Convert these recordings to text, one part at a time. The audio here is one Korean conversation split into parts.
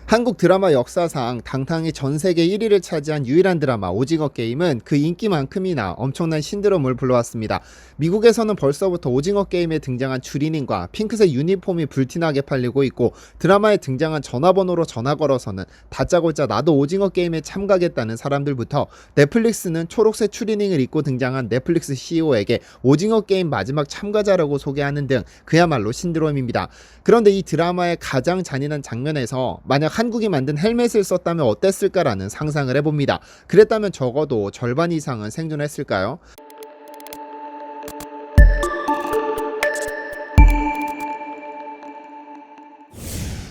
한국 드라마 역사상 당당히 전세계 1위를 차지한 유일한 드라마 오징어 게임은 그 인기만큼이나 엄청난 신드롬을 불러왔습니다. 미국에서는 벌써부터 오징어 게임에 등장한 주린님과 핑크색 유니폼이 불티나게 팔리고 있고, 드라마에 등장한 전화번호로 전화 걸어서는 다짜고짜 나도 오징어 게임에 참가하겠다는 사람들부터 넷플릭스는 초록색 추리닝을 입고 등장한 넷플릭스 CEO에게 오징어 게임 마지막 참가자라고 소개하는 등 그야말로 신드롬입니다. 그런데 이 드라마의 가장 잔인한 장면에서 만약 한국이 만든 헬멧을 썼다면 어땠을까라는 상상을 해봅니다. 그랬다면 적어도 절반 이상은 생존했을까요?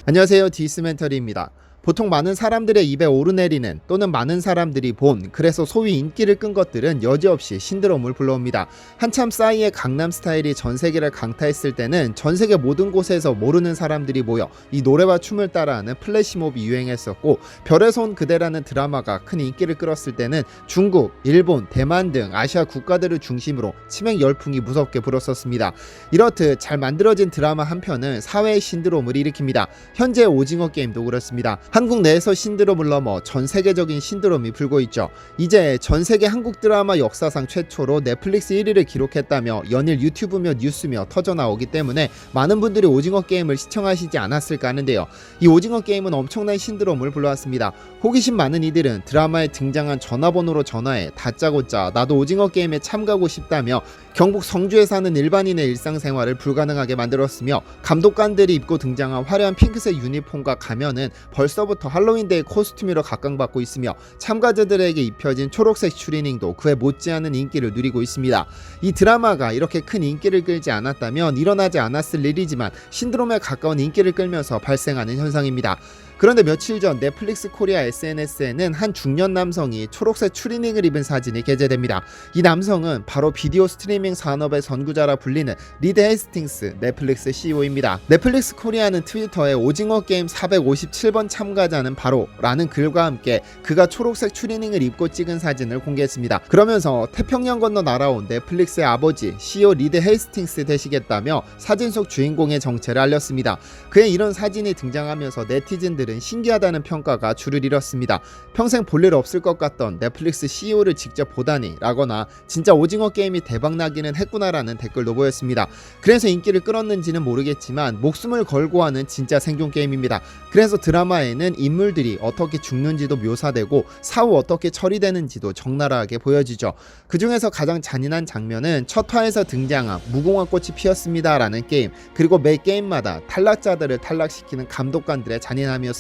안녕하세요, 디스멘터리입니다. 보통 많은 사람들의 입에 오르내리는, 또는 많은 사람들이 본, 그래서 소위 인기를 끈 것들은 여지없이 신드롬을 불러옵니다. 한참 싸이의 강남스타일이 전세계를 강타했을 때는 전세계 모든 곳에서 모르는 사람들이 모여 이 노래와 춤을 따라하는 플래시몹이 유행했었고, 별에서 온 그대라는 드라마가 큰 인기를 끌었을 때는 중국, 일본, 대만 등 아시아 국가들을 중심으로 치맥 열풍이 무섭게 불었었습니다. 이렇듯 잘 만들어진 드라마 한 편은 사회의 신드롬을 일으킵니다. 현재 오징어 게임도 그렇습니다. 한국 내에서 신드롬을 넘어 전 세계적인 신드롬이 불고 있죠. 이제 전 세계 한국 드라마 역사상 최초로 넷플릭스 1위를 기록했다며 연일 유튜브며 뉴스며 터져나오기 때문에 많은 분들이 오징어 게임을 시청하시지 않았을까 하는데요. 이 오징어 게임은 엄청난 신드롬을 불러왔습니다. 호기심 많은 이들은 드라마에 등장한 전화번호로 전화해 다짜고짜 나도 오징어 게임에 참가하고 싶다며 경북 성주에 사는 일반인의 일상생활을 불가능하게 만들었으며, 감독관들이 입고 등장한 화려한 핑크색 유니폼과 가면은 벌써부터 할로윈데이 코스튬으로 각광받고 있으며, 참가자들에게 입혀진 초록색 추리닝도 그에 못지않은 인기를 누리고 있습니다. 이 드라마가 이렇게 큰 인기를 끌지 않았다면 일어나지 않았을 일이지만 신드롬에 가까운 인기를 끌면서 발생하는 현상입니다. 그런데 며칠 전 넷플릭스 코리아 SNS에는 한 중년 남성이 초록색 추리닝을 입은 사진이 게재됩니다. 이 남성은 바로 비디오 스트리밍 산업의 선구자라 불리는 리드 헤스팅스 넷플릭스 CEO입니다. 넷플릭스 코리아는 트위터에 오징어 게임 457번 참가자는 바로 라는 글과 함께 그가 초록색 추리닝을 입고 찍은 사진을 공개했습니다. 그러면서 태평양 건너 날아온 넷플릭스의 아버지 CEO 리드 헤스팅스 되시겠다며 사진 속 주인공의 정체를 알렸습니다. 그의 이런 사진이 등장하면서 네티즌들 신기하다는 평가가 줄을 잃었습니다. 평생 볼 일 없을 것 같던 넷플릭스 CEO를 직접 보다니 라거나 진짜 오징어 게임이 대박나기는 했구나라는 댓글도 보였습니다. 그래서 인기를 끌었는지는 모르겠지만 목숨을 걸고 하는 진짜 생존 게임입니다. 그래서 드라마에는 인물들이 어떻게 죽는지도 묘사되고 사후 어떻게 처리되는지도 적나라하게 보여지죠. 그 중에서 가장 잔인한 장면은 첫 화에서 등장한 무궁화꽃이 피었습니다 라는 게임, 그리고 매 게임마다 탈락자들을 탈락시키는 감독관들의 잔인함이었습니다.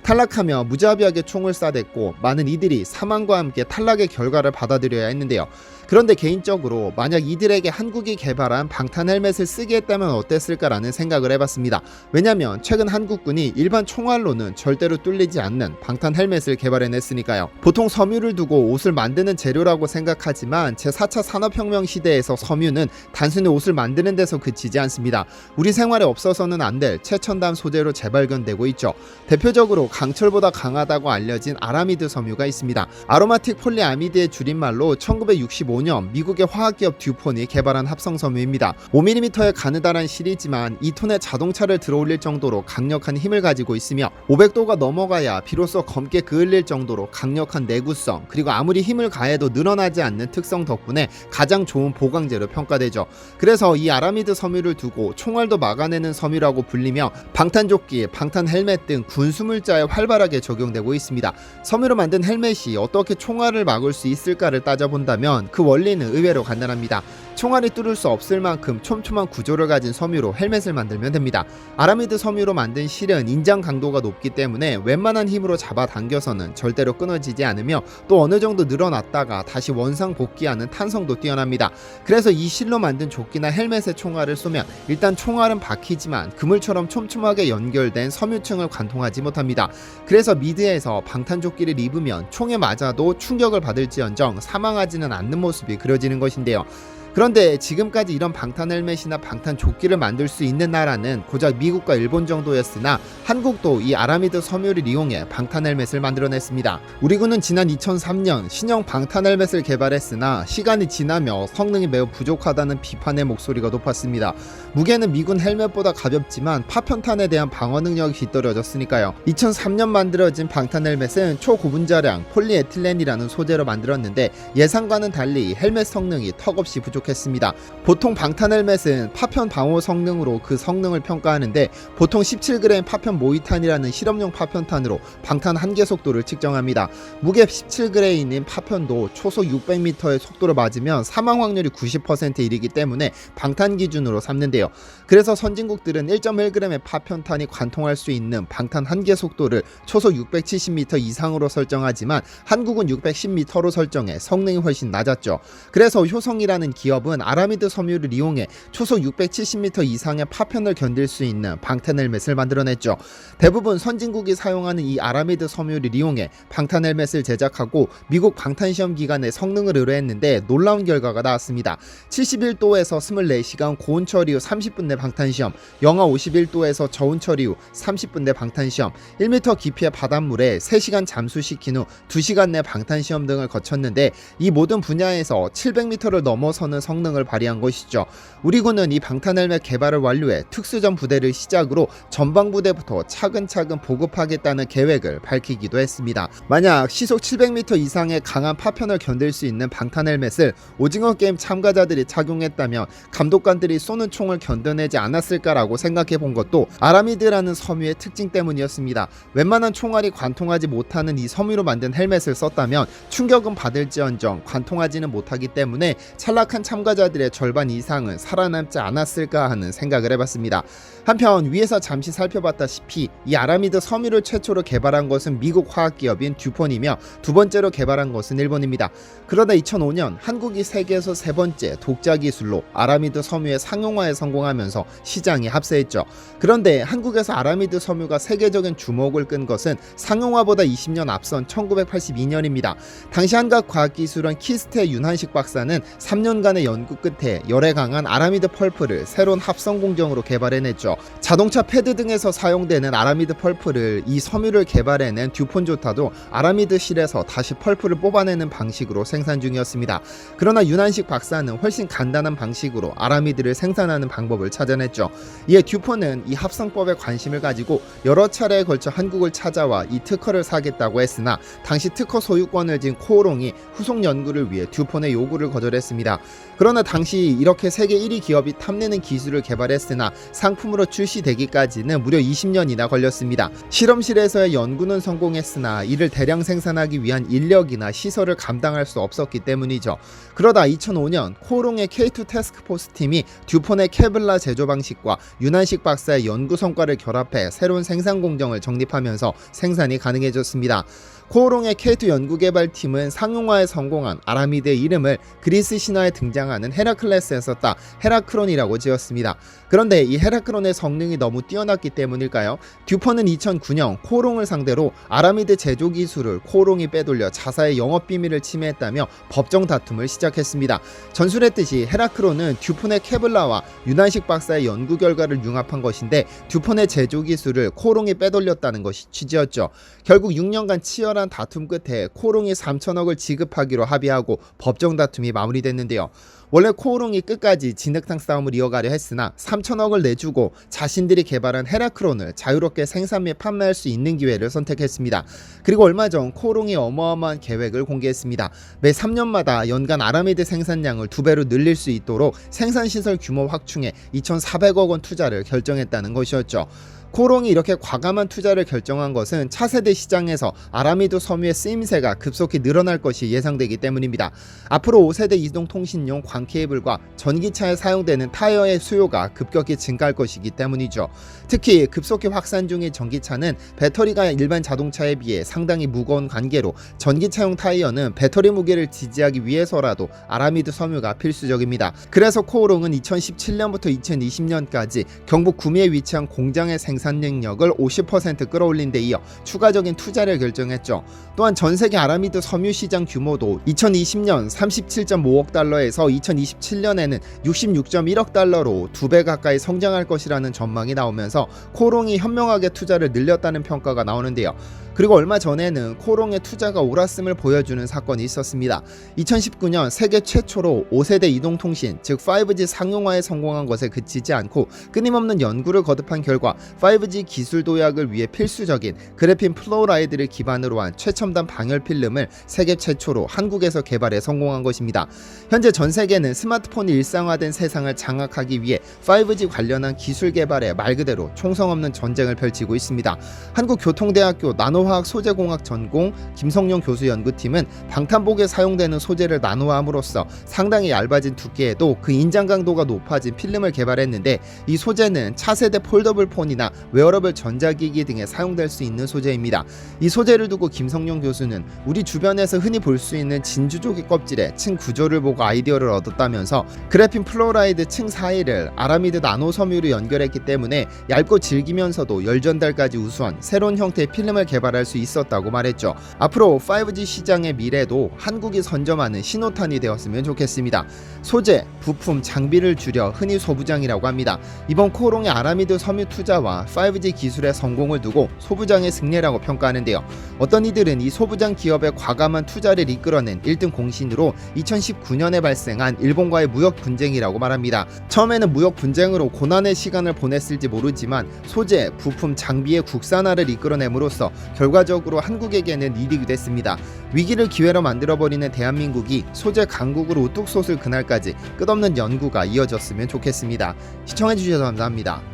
탈락하며 무자비하게 총을 쏴댔고 많은 이들이 사망과 함께 탈락의 결과를 받아들여야 했는데요. 그런데 개인적으로 만약 이들에게 한국이 개발한 방탄 헬멧을 쓰게 했다면 어땠을까라는 생각을 해봤습니다. 왜냐면 최근 한국군이 일반 총알로는 절대로 뚫리지 않는 방탄 헬멧을 개발해냈으니까요. 보통 섬유를 두고 옷을 만드는 재료라고 생각하지만 제4차 산업혁명 시대에서 섬유는 단순히 옷을 만드는 데서 그치지 않습니다. 우리 생활에 없어서는 안 될 최첨단 소재로 재발견되고 있죠. 대표적으로 강철보다 강하다고 알려진 아라미드 섬유가 있습니다. 아로마틱 폴리아미드의 줄임말로 1965년 미국의 화학기업 듀폰이 개발한 합성 섬유입니다. 5mm의 가느다란 실이지만 2톤의 자동차를 들어올릴 정도로 강력한 힘을 가지고 있으며 500도가 넘어가야 비로소 검게 그을릴 정도로 강력한 내구성, 그리고 아무리 힘을 가해도 늘어나지 않는 특성 덕분에 가장 좋은 보강제로 평가되죠. 그래서 이 아라미드 섬유를 두고 총알도 막아내는 섬유라고 불리며 방탄조끼, 방탄 헬멧 등 군수물자에 활발하게 적용되고 있습니다. 섬유로 만든 헬멧이 어떻게 총알을 막을 수 있을까를 따져본다면 그 원리는 의외로 간단합니다. 총알이 뚫을 수 없을 만큼 촘촘한 구조를 가진 섬유로 헬멧을 만들면 됩니다. 아라미드 섬유로 만든 실은 인장 강도가 높기 때문에 웬만한 힘으로 잡아당겨서는 절대로 끊어지지 않으며 또 어느 정도 늘어났다가 다시 원상 복귀하는 탄성도 뛰어납니다. 그래서 이 실로 만든 조끼나 헬멧에 총알을 쏘면 일단 총알은 박히지만 그물처럼 촘촘하게 연결된 섬유층을 관통하지 못합니다. 그래서 미드에서 방탄조끼를 입으면 총에 맞아도 충격을 받을지언정 사망하지는 않는 모습이 그려지는 것인데요. 그런데 지금까지 이런 방탄 헬멧이나 방탄 조끼를 만들 수 있는 나라는 고작 미국과 일본 정도였으나 한국도 이 아라미드 섬유를 이용해 방탄 헬멧을 만들어냈습니다. 우리 군은 지난 2003년 신형 방탄 헬멧을 개발했으나 시간이 지나며 성능이 매우 부족하다는 비판의 목소리가 높았습니다. 무게는 미군 헬멧보다 가볍지만 파편탄에 대한 방어 능력이 뒤떨어졌으니까요. 2003년 만들어진 방탄 헬멧은 초고분자량 폴리에틸렌이라는 소재로 만들었는데 예상과는 달리 헬멧 성능이 턱없이 부족했습니다. 보통 방탄 헬멧은 파편 방호 성능으로 그 성능을 평가하는데 보통 17g 파편 모이탄이라는 실험용 파편탄으로 방탄 한계 속도를 측정합니다. 무게 17g인 파편도 초속 600m의 속도로 맞으면 사망 확률이 90%에 이르기 때문에 방탄 기준으로 삼는데요. 그래서 선진국들은 1.1g의 파편탄이 관통할 수 있는 방탄 한계 속도를 초속 670m 이상으로 설정하지만 한국은 610m로 설정해 성능이 훨씬 낮았죠. 그래서 효성이라는 기업은 아라미드 섬유를 이용해 초속 670m 이상의 파편을 견딜 수 있는 방탄 헬멧을 만들어냈죠. 대부분 선진국이 사용하는 이 아라미드 섬유를 이용해 방탄 헬멧을 제작하고 미국 방탄시험 기관에 성능을 의뢰했는데 놀라운 결과가 나왔습니다. 71도에서 24시간 고온 처리 후 30분 내 방탄시험, 영하 51도에서 저온 처리 후 30분 내 방탄시험, 1m 깊이의 바닷물에 3시간 잠수시킨 후 2시간 내 방탄시험 등을 거쳤는데 이 모든 분야에서 700m를 넘어서는 성능을 발휘한 것이죠. 우리 군은 이 방탄 헬멧 개발을 완료해 특수전 부대를 시작으로 전방부대부터 차근차근 보급하겠다는 계획을 밝히기도 했습니다. 만약 시속 700m 이상의 강한 파편을 견딜 수 있는 방탄 헬멧을 오징어 게임 참가자들이 착용했다면 감독관들이 쏘는 총을 견뎌내지 않았을까라고 생각해 본 것도 아라미드라는 섬유의 특징 때문이었습니다. 웬만한 총알이 관통하지 못하는 이 섬유로 만든 헬멧을 썼다면 충격은 받을지언정 관통하지는 못하기 때문에 탈락한 참가자들의 절반 이상은 살아남지 않았을까 하는 생각을 해봤습니다. 한편 위에서 잠시 살펴봤다시피 이 아라미드 섬유를 최초로 개발한 것은 미국 화학기업인 듀폰이며 두 번째로 개발한 것은 일본입니다. 그러다 2005년 한국이 세계에서 세 번째 독자 기술로 아라미드 섬유의 상용화에 성공하면서 시장이 합세했죠. 그런데 한국에서 아라미드 섬유가 세계적인 주목을 끈 것은 상용화보다 20년 앞선 1982년입니다. 당시 한국과학기술원 키스트의 윤한식 박사는 3년간의 연구 끝에 열에 강한 아라미드 펄프를 새로운 합성 공정으로 개발해냈죠. 자동차 패드 등에서 사용되는 아라미드 펄프를 이 섬유를 개발해낸 듀폰조차도 아라미드 실에서 다시 펄프를 뽑아내는 방식으로 생산 중이었습니다. 그러나 윤한식 박사는 훨씬 간단한 방식으로 아라미드를 생산하는 방법을 찾아냈죠. 이에 듀폰은 이 합성법에 관심을 가지고 여러 차례에 걸쳐 한국을 찾아와 이 특허를 사겠다고 했으나 당시 특허 소유권을 진 코오롱이 후속 연구를 위해 듀폰의 요구를 거절했습니다. 그러나 당시 이렇게 세계 1위 기업이 탐내는 기술을 개발했으나 상품으로 출시되기까지는 무려 20년이나 걸렸습니다. 실험실에서의 연구는 성공했으나 이를 대량 생산하기 위한 인력이나 시설을 감당할 수 없었기 때문이죠. 그러다 2005년 코오롱의 K2 태스크포스 팀이 듀폰의 케블라 제조 방식과 윤한식 박사의 연구 성과를 결합해 새로운 생산 공정을 정립하면서 생산이 가능해졌습니다. 코오롱의 K2 연구개발팀은 상용화에 성공한 아라미드의 이름을 그리스 신화에 등장하는 헤라클레스에 썼다 헤라크론이라고 지었습니다. 그런데 이 헤라크론의 성능이 너무 뛰어났기 때문일까요? 듀폰은 2009년 코오롱을 상대로 아라미드 제조 기술을 코오롱이 빼돌려 자사의 영업 비밀을 침해했다며 법정 다툼을 시작했습니다. 전술했듯이 헤라크론은 듀폰의 케블라와 윤한식 박사의 연구 결과를 융합한 것인데 듀폰의 제조 기술을 코오롱이 빼돌렸다는 것이 취지였죠. 결국 6년간 치열한 다툼 끝에 코오롱이 3천억을 지급하기로 합의하고 법정 다툼이 마무리됐는데요. 원래 코오롱이 끝까지 진흙탕 싸움을 이어가려 했으나 3천억을 내주고 자신들이 개발한 헤라크론을 자유롭게 생산 및 판매할 수 있는 기회를 선택했습니다. 그리고 얼마 전 코오롱이 어마어마한 계획을 공개했습니다. 매 3년마다 연간 아라미드 생산량을 2배로 늘릴 수 있도록 생산시설 규모 확충에 2,400억 원 투자를 결정했다는 것이었죠. 코오롱이 이렇게 과감한 투자를 결정한 것은 차세대 시장에서 아라미드 섬유의 쓰임새가 급속히 늘어날 것이 예상되기 때문입니다. 앞으로 5세대 이동통신용 광 케이블과 전기차에 사용되는 타이어의 수요가 급격히 증가할 것이기 때문이죠. 특히 급속히 확산 중인 전기차는 배터리가 일반 자동차에 비해 상당히 무거운 관계로 전기차용 타이어는 배터리 무게를 지지하기 위해서라도 아라미드 섬유가 필수적입니다. 그래서 코오롱은 2017년부터 2020년까지 경북 구미에 위치한 공장의 생산을 생산 능력을 50% 끌어올린 데 이어 추가적인 투자를 결정했죠. 또한 전 세계 아라미드 섬유 시장 규모도 2020년 37.5억 달러에서 2027년에는 66.1억 달러로 2배 가까이 성장할 것이라는 전망이 나오면서 코롱이 현명하게 투자를 늘렸다는 평가가 나오는데요. 그리고 얼마 전에는 코롱의 투자가 옳았음을 보여주는 사건이 있었습니다. 2019년 세계 최초로 5세대 이동통신 즉 5G 상용화에 성공한 것에 그치지 않고 끊임없는 연구를 거듭한 결과 5G 기술 도약을 위해 필수적인 그래핀 플로라이드를 기반으로 한 최첨단 방열 필름을 세계 최초로 한국에서 개발해 성공한 것입니다. 현재 전 세계는 스마트폰이 일상화된 세상을 장악하기 위해 5G 관련한 기술 개발에 말 그대로 총성 없는 전쟁을 펼치고 있습니다. 한국교통대학교 나노화학 소재공학 전공 김성용 교수 연구팀은 방탄복에 사용되는 소재를 나노화함으로써 상당히 얇아진 두께에도 그 인장 강도가 높아진 필름을 개발했는데 이 소재는 차세대 폴더블 폰이나 웨어러블 전자기기 등에 사용될 수 있는 소재입니다. 이 소재를 두고 김성용 교수는 우리 주변에서 흔히 볼 수 있는 진주조개 껍질의 층 구조를 보고 아이디어를 얻었다면서 그래핀 플로라이드 층 사이를 아라미드 나노 섬유로 연결했기 때문에 얇고 질기면서도 열 전달까지 우수한 새로운 형태의 필름을 개발할 수 있었다고 말했죠. 앞으로 5G 시장의 미래도 한국이 선점하는 신호탄이 되었으면 좋겠습니다. 소재, 부품, 장비를 줄여 흔히 소부장이라고 합니다. 이번 코롱의 아라미드 섬유 투자와 5G 기술의 성공을 두고 소부장의 승리라고 평가하는데요. 어떤 이들은 이 소부장 기업의 과감한 투자를 이끌어낸 1등 공신으로 2019년에 발생한 일본과의 무역 분쟁이라고 말합니다. 처음에는 무역 분쟁으로 고난의 시간을 보냈을지 모르지만 소재, 부품, 장비의 국산화를 이끌어냄으로써 결과적으로 한국에게는 이득이 됐습니다. 위기를 기회로 만들어버리는 대한민국이 소재 강국으로 우뚝 솟을 그날까지 끝없는 연구가 이어졌으면 좋겠습니다. 시청해주셔서 감사합니다.